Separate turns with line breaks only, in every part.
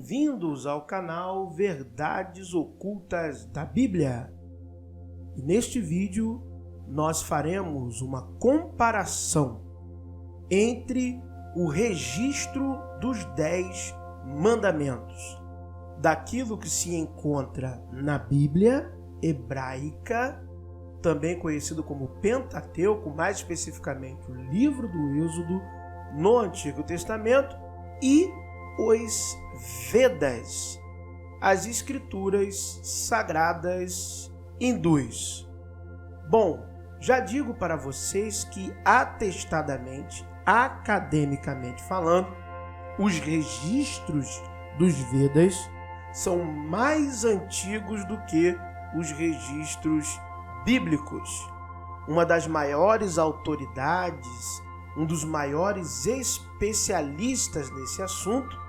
Bem-vindos ao canal Verdades Ocultas da Bíblia. E neste vídeo nós faremos uma comparação entre o registro dos 10 mandamentos, daquilo que se encontra na Bíblia hebraica, também conhecido como Pentateuco, mais especificamente o livro do Êxodo, no Antigo Testamento, e os Vedas, as escrituras sagradas hindus. Bom, já digo para vocês que atestadamente, academicamente falando, os registros dos Vedas são mais antigos do que os registros bíblicos. Uma das maiores autoridades, um dos maiores especialistas nesse assunto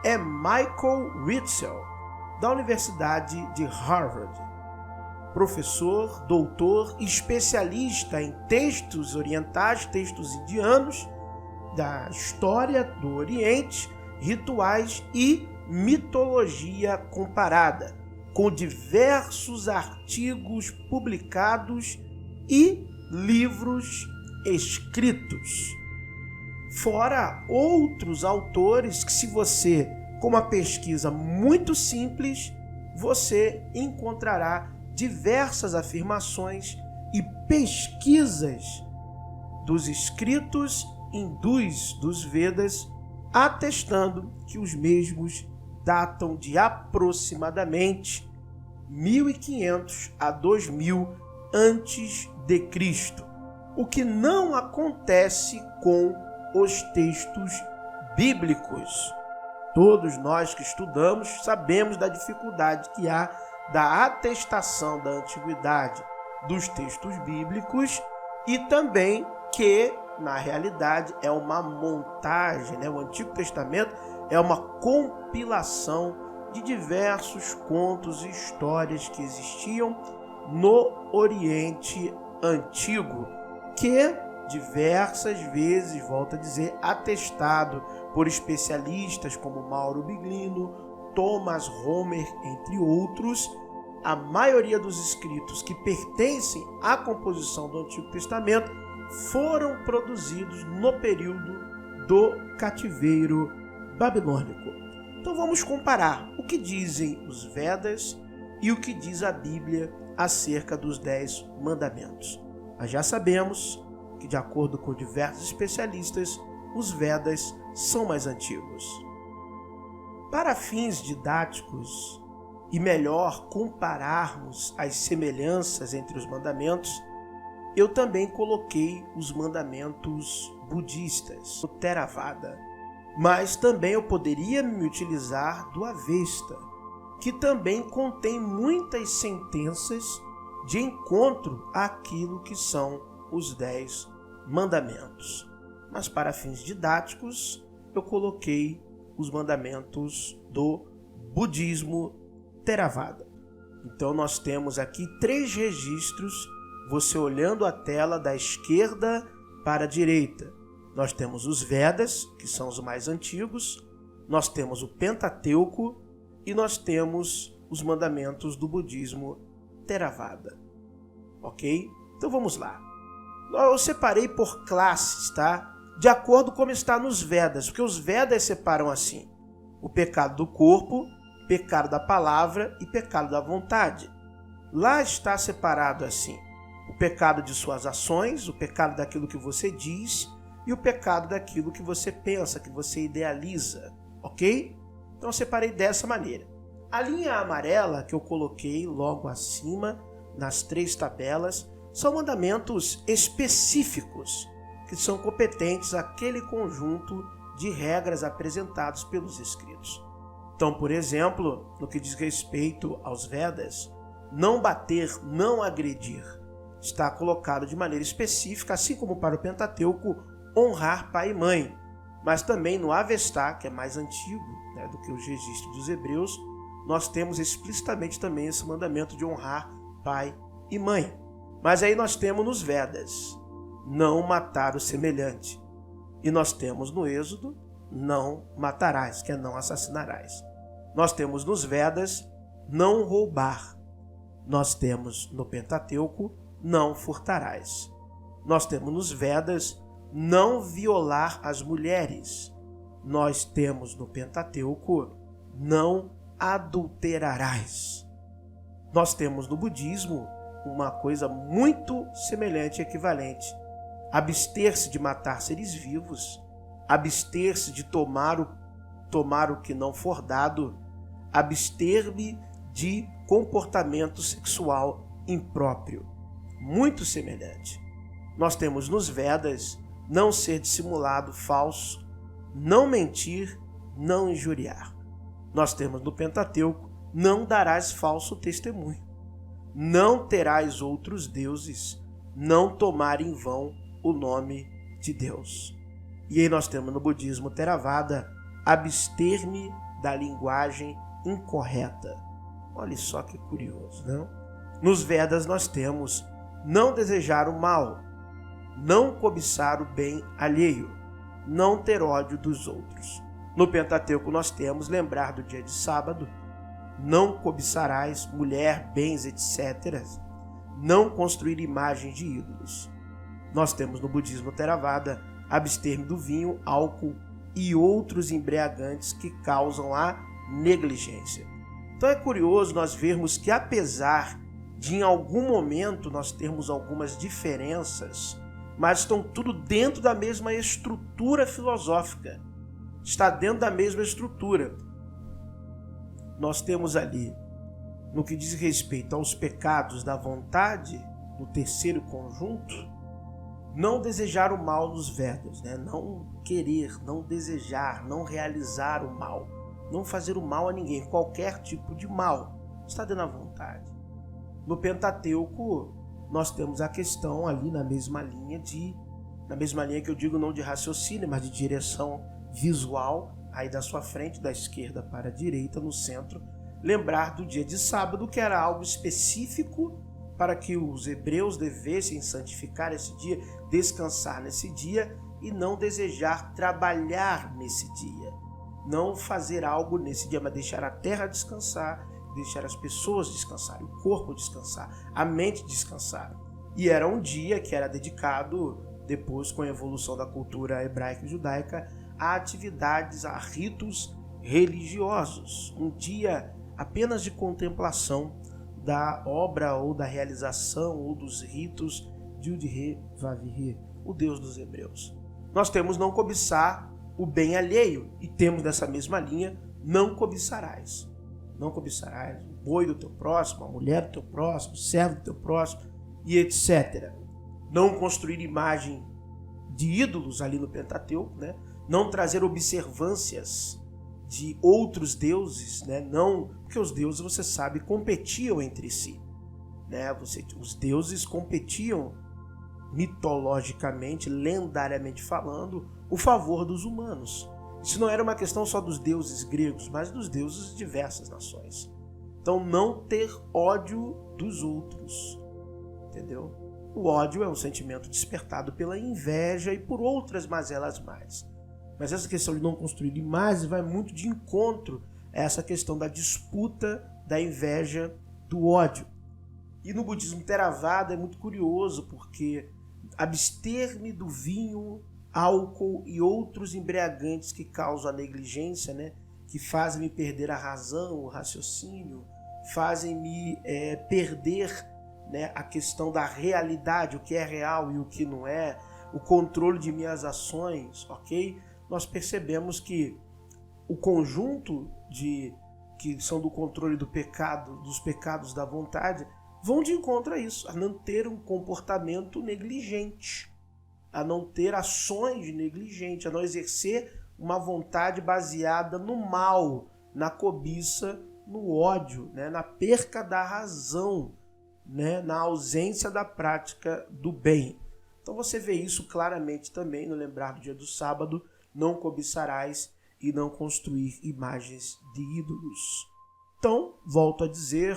é Michael Ritzel, da Universidade de Harvard. Professor, doutor, especialista em textos orientais, textos indianos, da história do Oriente, rituais e mitologia comparada, com diversos artigos publicados e livros escritos. Fora outros autores que, se você, com uma pesquisa muito simples, você encontrará diversas afirmações e pesquisas dos escritos hindus dos Vedas, atestando que os mesmos datam de aproximadamente 1500 a 2000 antes de Cristo, o que não acontece com os textos bíblicos. Todos nós que estudamos sabemos da dificuldade que há da atestação da antiguidade dos textos bíblicos e também que, na realidade, é uma montagem, O Antigo Testamento é uma compilação de diversos contos e histórias que existiam no Oriente Antigo, que diversas vezes, volto a dizer, atestado por especialistas como Mauro Biglino, Thomas Homer, entre outros, a maioria dos escritos que pertencem à composição do Antigo Testamento foram produzidos no período do cativeiro babilônico. Então vamos comparar o que dizem os Vedas e o que diz a Bíblia acerca dos 10 mandamentos. Nós já sabemos que, de acordo com diversos especialistas, os Vedas são mais antigos. Para fins didáticos e melhor compararmos as semelhanças entre os mandamentos, eu também coloquei os mandamentos budistas, o Theravada, mas também eu poderia me utilizar do Avesta, que também contém muitas sentenças de encontro àquilo que são os 10 mandamentos. Mas para fins didáticos, eu coloquei os mandamentos do budismo Theravada. Então nós temos aqui 3 registros, você olhando a tela da esquerda para a direita. Nós temos os Vedas, que são os mais antigos, nós temos o Pentateuco e nós temos os mandamentos do budismo Theravada. Ok? Então vamos lá. Eu separei por classes, tá? De acordo com como está nos Vedas, porque os Vedas separam assim: o pecado do corpo, pecado da palavra e pecado da vontade. Lá está separado assim: o pecado de suas ações, o pecado daquilo que você diz e o pecado daquilo que você pensa, que você idealiza, ok? Então eu separei dessa maneira. A linha amarela que eu coloquei logo acima, nas 3 tabelas, são mandamentos específicos, que são competentes àquele conjunto de regras apresentados pelos escritos. Então, por exemplo, no que diz respeito aos Vedas, não bater, não agredir, está colocado de maneira específica, assim como para o Pentateuco, honrar pai e mãe. Mas também no Avesta, que é mais antigo, do que os registros dos hebreus, nós temos explicitamente também esse mandamento de honrar pai e mãe. Mas aí nós temos nos Vedas, não matar o semelhante. E nós temos no Êxodo, não matarás, que é não assassinarás. Nós temos nos Vedas não roubar. Nós temos no Pentateuco não furtarás. Nós temos nos Vedas não violar as mulheres. Nós temos no Pentateuco não adulterarás. Nós temos no budismo uma coisa muito semelhante e equivalente. Abster-se de matar seres vivos, abster-se de tomar o que não for dado, abster-me de comportamento sexual impróprio. Muito semelhante. Nós temos nos Vedas não ser dissimulado falso, não mentir, não injuriar. Nós temos no Pentateuco não darás falso testemunho, não terás outros deuses, não tomar em vão o nome de Deus. E aí nós temos no budismo Theravada abster-me da linguagem incorreta. Olha só que curioso, não? Nos Vedas nós temos não desejar o mal, não cobiçar o bem alheio, não ter ódio dos outros. No Pentateuco nós temos lembrar do dia de sábado, não cobiçarás mulher, bens, etc. Não construir imagens de ídolos. Nós temos no budismo Theravada abster-me do vinho, álcool e outros embriagantes que causam a negligência. Então é curioso nós vermos que apesar de em algum momento nós termos algumas diferenças, mas estão tudo dentro da mesma estrutura filosófica. Está dentro da mesma estrutura. Nós temos ali, no que diz respeito aos pecados da vontade, no terceiro conjunto, não desejar o mal nos Vedas, né? Não querer, não desejar, não realizar o mal, não fazer o mal a ninguém, qualquer tipo de mal, está dentro da vontade. No Pentateuco, nós temos a questão ali na mesma linha que eu digo não de raciocínio, mas de direção visual, aí da sua frente, da esquerda para a direita, no centro, lembrar do dia de sábado, que era algo específico para que os hebreus devessem santificar esse dia, descansar nesse dia e não desejar trabalhar nesse dia. Não fazer algo nesse dia, mas deixar a terra descansar, deixar as pessoas descansarem, o corpo descansar, a mente descansar. E era um dia que era dedicado, depois com a evolução da cultura hebraica e judaica, a atividades, a ritos religiosos. Um dia apenas de contemplação da obra ou da realização ou dos ritos de Yud-He-Vav-He, o Deus dos hebreus. Nós temos não cobiçar o bem alheio e temos dessa mesma linha não cobiçarás. Não cobiçarás o boi do teu próximo, a mulher do teu próximo, o servo do teu próximo e etc. Não construir imagem de ídolos ali no Pentateuco, né? Não trazer observâncias de outros deuses, né? Não, porque os deuses, você sabe, competiam entre si, né? Os deuses competiam mitologicamente, lendariamente falando, o favor dos humanos. Isso não era uma questão só dos deuses gregos, mas dos deuses de diversas nações. Então, não ter ódio dos outros, entendeu? O ódio é um sentimento despertado pela inveja e por outras mazelas mais. Mas essa questão de não construir imagens vai muito de encontro a essa questão da disputa, da inveja, do ódio. E no budismo Theravada é muito curioso, porque abster-me do vinho, álcool e outros embriagantes que causam a negligência, né? Que fazem-me perder a razão, o raciocínio, fazem-me perder, né, a questão da realidade, o que é real e o que não é, o controle de minhas ações, ok? Nós percebemos que o conjunto que são do controle do pecado, dos pecados da vontade, vão de encontro a isso, a não ter um comportamento negligente, a não ter ações negligentes, a não exercer uma vontade baseada no mal, na cobiça, no ódio, né, na perca da razão, né, na ausência da prática do bem. Então você vê isso claramente também no lembrar do dia do sábado, não cobiçarás e não construir imagens de ídolos. Então, volto a dizer,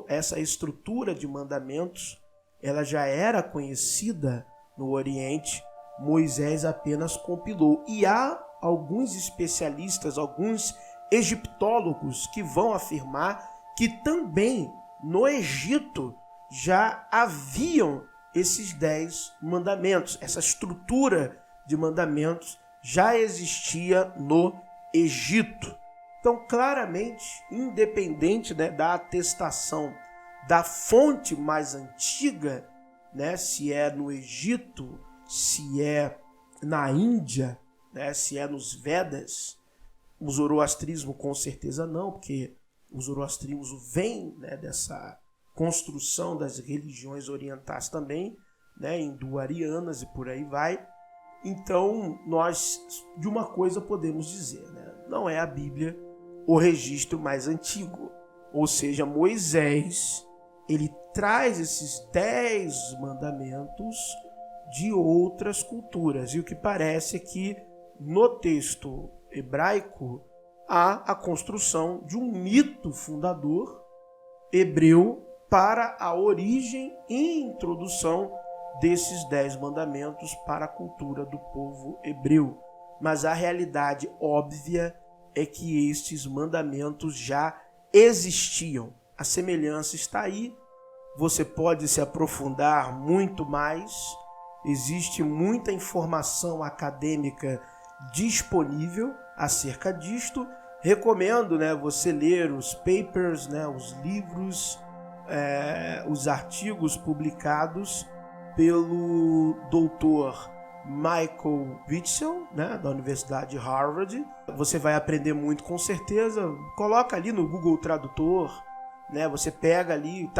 essa estrutura de mandamentos, ela já era conhecida no Oriente, Moisés apenas compilou. E há alguns especialistas, alguns egiptólogos que vão afirmar que também no Egito já haviam esses 10 mandamentos. Essa estrutura de mandamentos já existia no Egito. Então, claramente, independente, né, da atestação da fonte mais antiga, né, se é no Egito, se é na Índia, né, se é nos Vedas, o zoroastrismo com certeza não, porque o zoroastrismo vem, né, dessa construção das religiões orientais também, né, hindu-arianas e por aí vai. Então, nós de uma coisa podemos dizer, né, não é a Bíblia o registro mais antigo. Ou seja, Moisés, ele traz esses 10 mandamentos de outras culturas. E o que parece é que no texto hebraico há a construção de um mito fundador hebreu para a origem e introdução desses 10 mandamentos para a cultura do povo hebreu. Mas a realidade óbvia é que estes mandamentos já existiam. A semelhança está aí. Você pode se aprofundar muito mais. Existe muita informação acadêmica disponível acerca disto. Recomendo, né, você ler os papers, né, os livros, os artigos publicados pelo doutor Michael Witzel, né, da Universidade de Harvard. Você vai aprender muito com certeza. Coloca ali no Google Tradutor, né, você pega ali,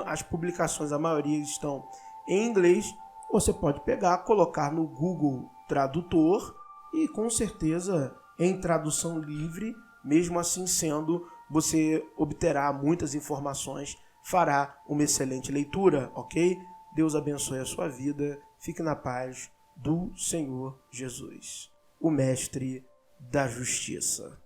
as publicações, a maioria estão em inglês. Você pode pegar, colocar no Google Tradutor e com certeza em tradução livre, mesmo assim sendo, você obterá muitas informações, fará uma excelente leitura, ok? Deus abençoe a sua vida, fique na paz do Senhor Jesus, o Mestre da Justiça.